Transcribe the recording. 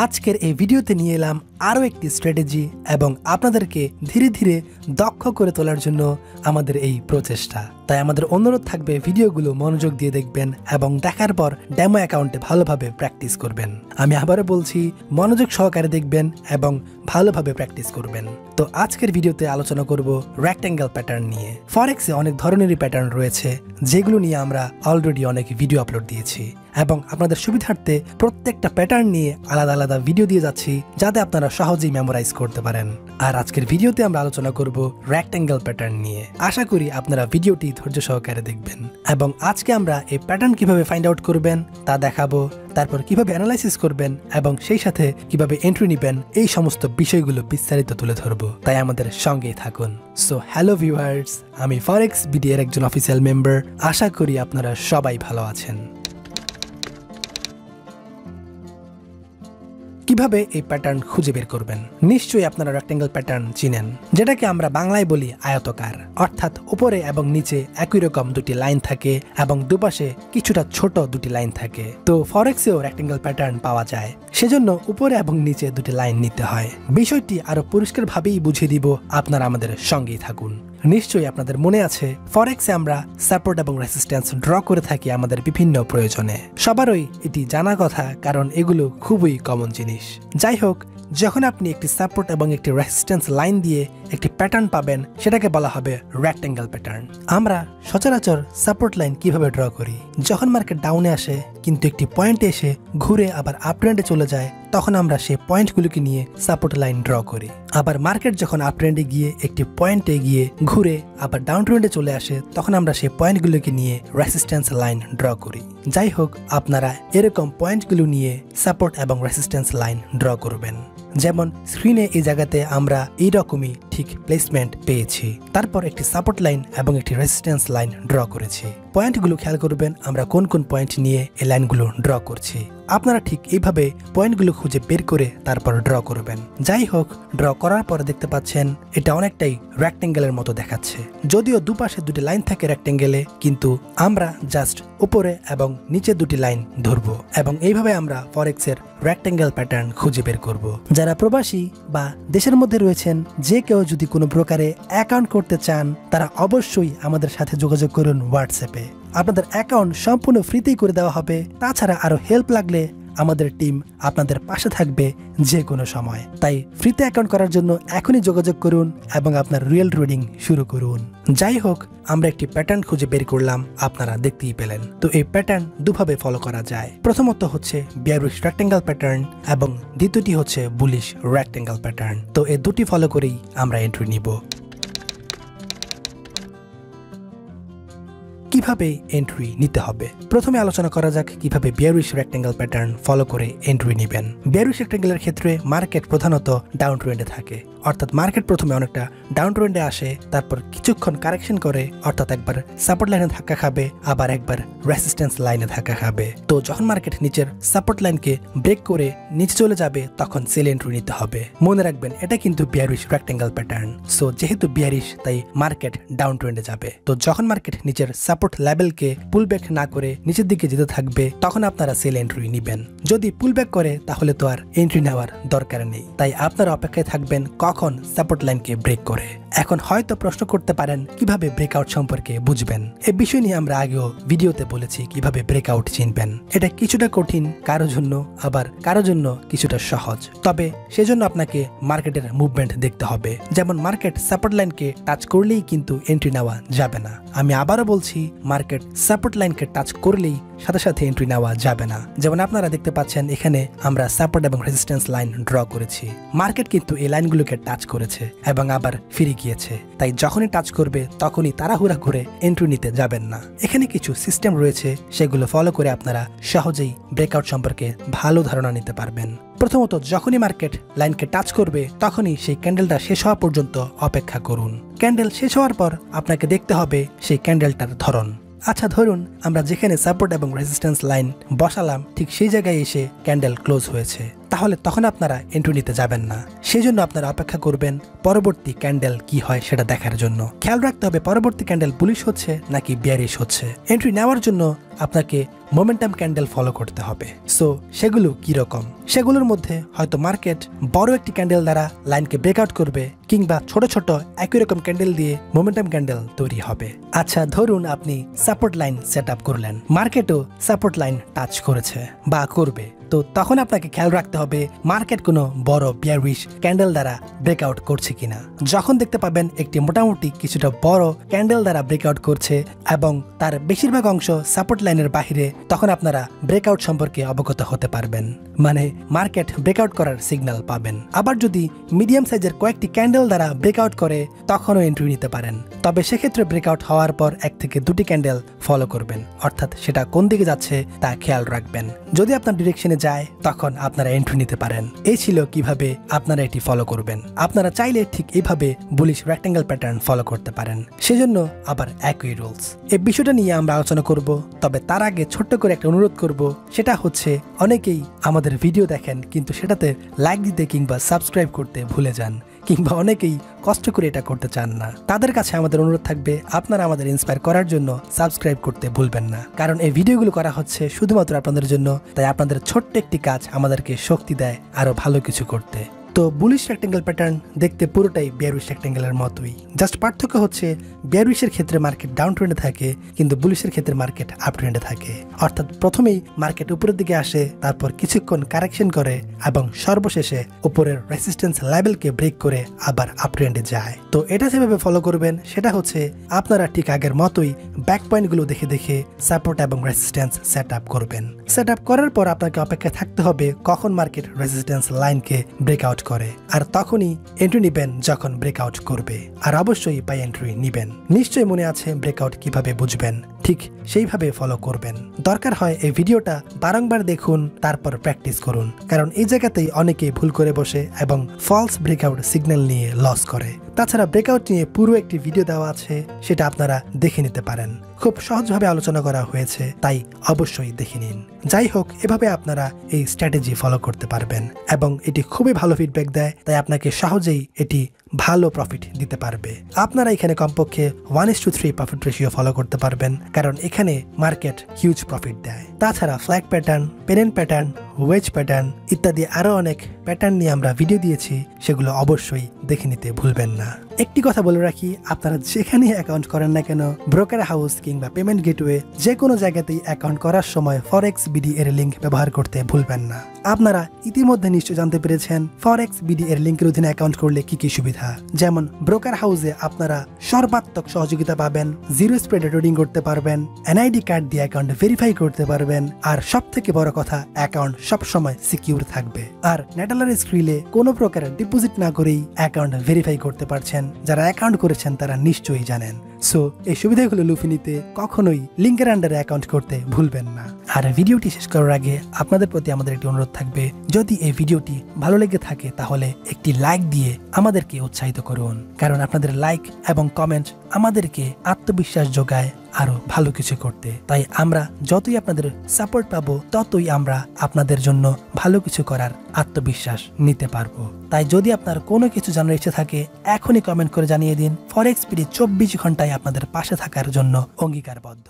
আজকের এই ভিডিওতে নিয়ে এলাম আরও একটি স্ট্র্যাটেজি এবং আপনাদেরকে ধীরে ধীরে দক্ষ করে তোলার জন্য আমাদের এই প্রচেষ্টা। তাই আমাদের অনুরোধ থাকবে ভিডিওগুলো মনোযোগ দিয়ে দেখবেন এবং দেখার পর ডেমো অ্যাকাউন্টে ভালোভাবে প্র্যাকটিস করবেন। আমি আবারও বলছি, মনোযোগ সহকারে দেখবেন এবং ভালোভাবে প্র্যাকটিস করবেন। তো আজকের ভিডিওতে আলোচনা করব রেক্ট্যাঙ্গেল প্যাটার্ন নিয়ে। ফরেক্সে অনেক ধরনেরই প্যাটার্ন রয়েছে, যেগুলো নিয়ে আমরা অলরেডি অনেক ভিডিও আপলোড দিয়েছি এবং আপনাদের সুবিধার্থে প্রত্যেকটা প্যাটার্ন নিয়ে আলাদা আলাদা ভিডিও দিয়ে যাচ্ছি, যাতে আপনারা সহজেই মেমোরাইজ করতে পারেন। আর আজকের ভিডিওতে আমরা আলোচনা করব রেক্ট্যাঙ্গেল প্যাটার্ন নিয়ে। আশা করি আপনারা ভিডিওটি ধৈর্য সহকারে দেখবেন এবং আজকে আমরা এই প্যাটার্ন কিভাবে ফাইন্ড আউট করবেন তা দেখাবো, তারপর কিভাবে অ্যানালাইসিস করবেন এবং সেই সাথে কিভাবে এন্ট্রি নেবেন, এই সমস্ত বিষয়গুলো বিস্তারিত তুলে ধরবো। তাই আমাদের সঙ্গেই থাকুন। সো হ্যালো ভিউয়ার্স, আমি ফরেক্স বিডি এর একজন অফিসিয়াল মেম্বার। আশা করি আপনারা সবাই ভালো আছেন। কিভাবে এই প্যাটার্ন খুঁজে বের করবেন? নিশ্চয়ই আপনারা রেক্ট্যাঙ্গেল প্যাটার্ন চিনেন, যেটাকে আমরা বাংলায় বলি আয়তকার। অর্থাৎ উপরে এবং নিচে একই রকম দুটি লাইন থাকে এবং দুপাশে কিছুটা ছোট দুটি লাইন থাকে। তো ফরেক্সেও রেক্ট্যাঙ্গেল প্যাটার্ন পাওয়া যায়, সেজন্য উপরে এবং নিচে দুটি লাইন নিতে হয়। বিষয়টি আরো পরিষ্কারভাবেই বুঝিয়ে দিব, আপনারা আমাদের সঙ্গেই থাকুন। নিশ্চয়ই আপনাদের মনে আছে, ফরেক্সে আমরা সাপোর্ট এবং রেসিস্ট্যান্স ড্র করে থাকি আমাদের বিভিন্ন প্রয়োজনে। সবারই এটি জানা কথা, কারণ এগুলো খুবই কমন জিনিস। যাই হোক, যখন আপনি একটি সাপোর্ট এবং একটি রেসিস্ট্যান্স লাইন দিয়ে একটি প্যাটার্ন পাবেন, সেটাকে বলা হবে রেক্ট্যাঙ্গেল প্যাটার্ন। আমরা সচরাচর সাপোর্ট লাইন কিভাবে ড্র করি? যখন মার্কেট ডাউনে আসে কিন্তু একটি পয়েন্টে এসে ঘুরে আবার আপ ট্রেন্ডে চলে যায়, তখন আমরা সেই পয়েন্টগুলোকে নিয়ে সাপোর্ট লাইন ড্র করি। আবার মার্কেট যখন আপ ট্রেন্ডে গিয়ে একটি পয়েন্টে গিয়ে ঘুরে আবার ডাউন ট্রেন্ডে চলে আসে, তখন আমরা সেই পয়েন্টগুলোকে নিয়ে রেসিস্ট্যান্স লাইন ড্র করি। যাই হোক, আপনারা এরকম পয়েন্টগুলো নিয়ে সাপোর্ট এবং রেসিস্ট্যান্স লাইন ড্র করবেন। যেমন স্ক্রিনে এই জায়গাতে আমরা এইরকমই ঠিক প্লেসমেন্ট পেয়েছি, তারপর একটি সাপোর্ট লাইন এবং একটি রেসিস্ট্যান্স লাইন ড্র করেছি। পয়েন্টগুলো খেয়াল করবেন আমরা কোন কোন পয়েন্ট নিয়ে এই লাইনগুলো ড্র করছি। আপনারা ঠিক এইভাবে পয়েন্টগুলো খুঁজে বের করে তারপর ড্র করবেন। যাই হোক, ড্র করার পর দেখতে পাচ্ছেন এটা অনেকটাই রেক্ট্যাঙ্গেলের মতো দেখাচ্ছে। যদিও দুপাশে দুটি লাইন থাকে রেক্ট্যাঙ্গেলে, কিন্তু আমরা জাস্ট উপরে এবং নিচে দুটি লাইন ধরবো এবং এইভাবে আমরা ফরেক্সের রেক্ট্যাঙ্গেল প্যাটার্ন খুঁজে বের করব। যারা প্রবাসী বা দেশের মধ্যে রয়েছেন, যে কেউ যদি কোনো প্রকারে অ্যাকাউন্ট করতে চান, তারা অবশ্যই আমাদের সাথে যোগাযোগ করুন হোয়াটসঅ্যাপে। আপনাদের অ্যাকাউন্ট সম্পূর্ণ ফ্রিতেই করে দেওয়া হবে। তাছাড়া আরো হেল্প লাগলে আমাদের টিম আপনাদের পাশে থাকবে যে কোনো সময়। তাই ফ্রিতে অ্যাকাউন্ট করার জন্য এখনই যোগাযোগ করুন এবং আপনার রিয়েল ট্রেডিং শুরু করুন। যাই হোক, আমরা একটি প্যাটার্ন খুঁজে বের করলাম, আপনারা দেখতেই পেলেন। তো এই প্যাটার্ন দুভাবে ফলো করা যায়। প্রথমত হচ্ছে বিয়ারিশ রেক্ট্যাঙ্গেল প্যাটার্ন এবং দ্বিতীয়টি হচ্ছে বুলিশ রেক্ট্যাঙ্গেল প্যাটার্ন। তো এই দুটি ফলো করেই আমরা এন্ট্রি নিব। কিভাবে এন্ট্রি নিতে হবে? প্রথমে আলোচনা করা যাক কিভাবে বিয়ারিশ রেক্ট্যাঙ্গেল প্যাটার্ন ফলো করে এন্ট্রি নেবেন। বিয়ারিশ রেক্ট্যাঙ্গেলের ক্ষেত্রে মার্কেট প্রধানত ডাউন ট্রেন্ডে থাকে, অর্থাৎ মার্কেট প্রথমে অনেকটা ডাউন ট্রেন্ডে আসে, তারপর কিছুক্ষণ কারেকশন করে, অর্থাৎ একবার সাপোর্ট লাইনে ধাক্কা খাবে, আবার একবার রেসিস্ট্যান্স লাইনে ধাক্কা খাবে। তো যখন মার্কেট নিচের সাপোর্ট লাইনকে ব্রেক করে নিচে চলে যাবে, তখন সেল এন্ট্রি নিতে হবে। মনে রাখবেন, এটা কিন্তু বিয়ারিশ রেক্ট্যাঙ্গেল প্যাটার্ন। সো যেহেতু বিয়ারিশ, তাই মার্কেট ডাউন ট্রেন্ডে যাবে। তো যখন মার্কেট নিচের সাপোর্ট লেভেলকে পুলব্যাক না করে নিচের দিকে যেতে থাকবে, তখন আপনারা সেল এন্ট্রি নেবেন। যদি পুলব্যাক করে, তাহলে তো আর এন্ট্রি নেওয়ার দরকার নেই। তাই আপনারা অপেক্ষায় থাকবেন কখন সাপোর্ট লাইনকে ব্রেক করে। এখন হয়তো প্রশ্ন করতে পারেন, কিভাবে ব্রেকআউট সম্পর্কে বুঝবেন? এই বিষয় নিয়ে আমরা আগেও ভিডিওতে বলেছি কিভাবে ব্রেকআউট চিনবেন। এটা কিছুটা কঠিন কারো জন্য, আবার কারো জন্য কিছুটা সহজ। তবে সেজন্য আপনাকে মার্কেটের মুভমেন্ট দেখতে হবে। যেমন মার্কেট সাপোর্ট লাইনকে টাচ করলেই কিন্তু এন্ট্রি নেওয়া যাবে না। আমি আবারও বলছি, মার্কেট সাপোর্ট লাইনকে টাচ করলেই সাথে সাথে এন্ট্রি নেওয়া যাবে না। যেমন আপনারা দেখতে পাচ্ছেন, এখানে আমরা সাপোর্ট এবং রেজিস্ট্যান্স লাইন ড্র করেছি। মার্কেট কিন্তু এই লাইনগুলোকে টাচ করেছে এবং আবার ফিরে গিয়েছে। তাই যখনই টাচ করবে, তখনই তাড়াহুড়া করে এন্ট্রি নিতে যাবেন না। এখানে কিছু সিস্টেম রয়েছে, সেগুলো ফলো করে আপনারা সহজেই ব্রেকআউট সম্পর্কে ভালো ধারণা নিতে পারবেন। প্রথমত, যখনই মার্কেট লাইনকে টাচ করবে, তখনই সেই ক্যান্ডেলটা শেষ হওয়া পর্যন্ত অপেক্ষা করুন। ক্যান্ডেল শেষ হওয়ার পর আপনাকে দেখতে হবে সেই ক্যান্ডেলটার ধরন। আচ্ছা, ধরুন আমরা যেখানে সাপোর্ট এবং রেজিস্ট্যান্স লাইন বসালাম, ঠিক সেই জায়গায় এসে ক্যান্ডেল ক্লোজ হয়েছে, তাহলে তখন আপনারা এন্ট্রি নিতে যাবেন না। সেজন্য আপনারা অপেক্ষা করবেন পরবর্তী ক্যান্ডেল কি হয় সেটা দেখার জন্য। খেয়াল রাখতে হবে পরবর্তী ক্যান্ডেল বুলিশ হচ্ছে নাকি বিয়ারিশ হচ্ছে। এন্ট্রি নেওয়ার জন্য আপনাকে মোমেন্টাম ক্যান্ডেল ফলো করতে হবে। সো সেগুলো কি রকম? সেগুলোর মধ্যে হয়তো মার্কেট বড় একটি ক্যান্ডেল দ্বারা লাইনকে ব্রেকআউট করবে, কিংবা ছোট ছোট একই রকম ক্যান্ডেল দিয়ে মোমেন্টাম ক্যান্ডেল তৈরি হবে। আচ্ছা, ধরুন আপনি সাপোর্ট লাইন সেট আপ করলেন, মার্কেটও সাপোর্ট লাইন টাচ করেছে বা করবে, তো তখন আপনাকে খেয়াল রাখতে হবে মার্কেট কোনো বড় বিয়ারিশ ক্যান্ডেল দ্বারা ব্রেকআউট করছে কিনা। যখন দেখতে পাবেন একটি মোটামুটি কিছুটা বড় ক্যান্ডেল দ্বারা ব্রেকআউট করছে এবং তার বেশিরভাগ অংশ সাপোর্ট লাইনের বাহিরে, তখন আপনারা ব্রেকআউট সম্পর্কে অবগত হতে পারবেন, মানে মার্কেট ব্রেকআউট করার সিগন্যাল পাবেন। আবার যদি মিডিয়াম সাইজের কয়েকটি ক্যান্ডেল দ্বারা ব্রেকআউট করে তখনও এন্ট্রি নিতে পারেন, তবে সেক্ষেত্রে ব্রেকআউট হওয়ার পর 1 থেকে 2টি ক্যান্ডেল ফলো করবেন, অর্থাৎ সেটা কোন দিকে যাচ্ছে তা খেয়াল রাখবেন। যদি আপনার ডিরেকশনে যায় তখন আপনারা এন্ট্রি নিতে পারেন। এই ছিল কিভাবে আপনারা এটি ফলো করবেন। আপনারা চাইলে ঠিক এইভাবে বুলিশ রেক্ট্যাঙ্গেল প্যাটার্ন ফলো করতে পারেন। সেজন্য আবার একই রুলস। এই বিষয়টা নিয়ে আমরা আলোচনা করব, তবে তার আগে ছোট্ট করে একটা অনুরোধ করব, সেটা হচ্ছে অনেকেই আমাদের ভিডিও দেখেন কিন্তু সেটাতে লাইক দিতে কিংবা সাবস্ক্রাইব করতে ভুলে যান, কিংবা অনেকেই কষ্ট করে এটা করতে চান না। তাদের কাছে আমাদের অনুরোধ থাকবে আপনারা আমাদের ইন্সপায়ার করার জন্য সাবস্ক্রাইব করতে ভুলবেন না, কারণ এই ভিডিওগুলো করা হচ্ছে শুধুমাত্র আপনাদের জন্য। তাই আপনাদের ছোট্ট একটি কাজ আমাদেরকে শক্তি দেয় আরো ভালো কিছু করতে। তো বুলিশ রেক্ট্যাঙ্গেল প্যাটার্ন দেখতে পুরোটাই বিয়ারিশ রেক্ট্যাঙ্গেলের মতোই, জাস্ট পার্থক্য হচ্ছে বিয়ারিশের ক্ষেত্রে মার্কেট ডাউন ট্রেন্ডে থাকে, কিন্তু বুলিশের ক্ষেত্রে মার্কেট আপ ট্রেন্ডে থাকে। অর্থাৎ প্রথমেই মার্কেট উপরের দিকে আসে, তারপর কিছুক্ষণ কারেকশন করে এবং সর্বশেষে উপরের রেসিস্ট্যান্স লেভেলকে ব্রেক করে আবার আপ ট্রেন্ডে যায়। তো এটা যেভাবে ফলো করবেন সেটা হচ্ছে আপনারা ঠিক আগের মতোই ব্যাক পয়েন্টগুলো দেখে দেখে সাপোর্ট এবং রেসিস্ট্যান্স সেট আপ করবেন। সেট আপ করার পর আপনাকে অপেক্ষা থাকতে হবে কখন মার্কেট রেসিস্ট্যান্স লাইনকে ব্রেকআউট করে, আর তখনই এন্ট্রি নিবেন যখন ব্রেকআউট করবে, আর অবশ্যই বাই এন্ট্রি নিবেন। নিশ্চয়ই মনে আছে ব্রেকআউট কিভাবে বুঝবেন, ঠিক সেইভাবে ফলো করবেন। দরকার হয় এই ভিডিওটা বারংবার দেখুন, তারপর প্র্যাকটিস করুন, কারণ এই জায়গাতেই অনেকেই ভুল করে বসে এবং ফলস ব্রেকআউট সিগন্যাল নিয়ে লস করে। তাছাড়া ব্রেকআউট নিয়ে পুরো একটি ভিডিও দেওয়া আছে, সেটা আপনারা দেখে নিতে পারেন। খুব সহজভাবে আলোচনা করা হয়েছে, তাই অবশ্যই দেখে নিন। যাই হোক, এভাবে আপনারা এই স্ট্র্যাটেজি ফলো করতে পারবেন এবং এটি খুবই ভালো ফিডব্যাক দেয়, তাই আপনাকে সহজেই এটি ভালো প্রফিট দিতে পারবে। আপনারা এখানে কমপক্ষে 1:3 প্রফিট রেশিও ফলো করতে পারবেন, কারণ এখানে মার্কেট হিউজ প্রফিট দেয়। তাছাড়া flag pattern, pennant pattern, wedge pattern ইত্যাদি আরো অনেক প্যাটার্ন নিয়ে আমরা ভিডিও দিয়েছি, সেগুলো অবশ্যই দেখে নিতে ভুলবেন না। একটি কথা বলে রাখি, আপনারা যেখানে অ্যাকাউন্ট করেন না কেন, ব্রোকার হাউস কিংবা পেমেন্ট গেটওয়ে, যে কোনো জায়গাতেই অ্যাকাউন্ট করার সময় ফরেক্স বিডি এর লিঙ্ক ব্যবহার করতে ভুলবেন না। আপনারা ইতিমধ্যে নিশ্চয় জানতে পেরেছেন ফরেক্স বিডি এর লিঙ্কের অধীনে অ্যাকাউন্ট করলে কি কি সুবিধা। যেমন ব্রোকার হাউসে আপনারা সর্বাত্মক সহযোগিতা পাবেন, জিরো স্প্রেডে ট্রেডিং করতে পারবেন, এনআইডি কার্ড দিয়ে অ্যাকাউন্ট ভেরিফাই করতে পারবেন, আর সব থেকে বড় কথা অ্যাকাউন্ট সবসময় সিকিউর থাকবে। আর নেটালার স্ক্রিলে কোনো প্রকারের ডিপোজিট না করেই অ্যাকাউন্ট ভেরিফাই করতে পারছেন। যারা অ্যাকাউন্ট করেছেন তারা নিশ্চয়ই জানেন। সো এই সুবিধাগুলো লুফে নিতে কখনোই লিঙ্কের আন্ডারে অ্যাকাউন্ট করতে ভুলবেন না। আর ভিডিওটি শেষ করার আগে আপনাদের প্রতি আমাদের একটি অনুরোধ থাকবে, যদি এই ভিডিওটি ভালো লেগে থাকে তাহলে একটি লাইক দিয়ে আমাদেরকে উৎসাহিত করুন, কারণ আপনাদের লাইক এবং কমেন্ট আমাদেরকে আত্মবিশ্বাস যোগায় আরো ভালো কিছু করতে। তাই আমরা যতই আপনাদের সাপোর্ট পাবো ততই আমরা আপনাদের জন্য ভালো কিছু করার আত্মবিশ্বাস নিতে পারবো। তাই যদি আপনার কোনো কিছু জানার ইচ্ছে থাকে এখনই কমেন্ট করে জানিয়ে দিন। ফরেক্স বিডি 24 ঘন্টায় আপনাদের পাশে থাকার জন্য অঙ্গীকারবদ্ধ।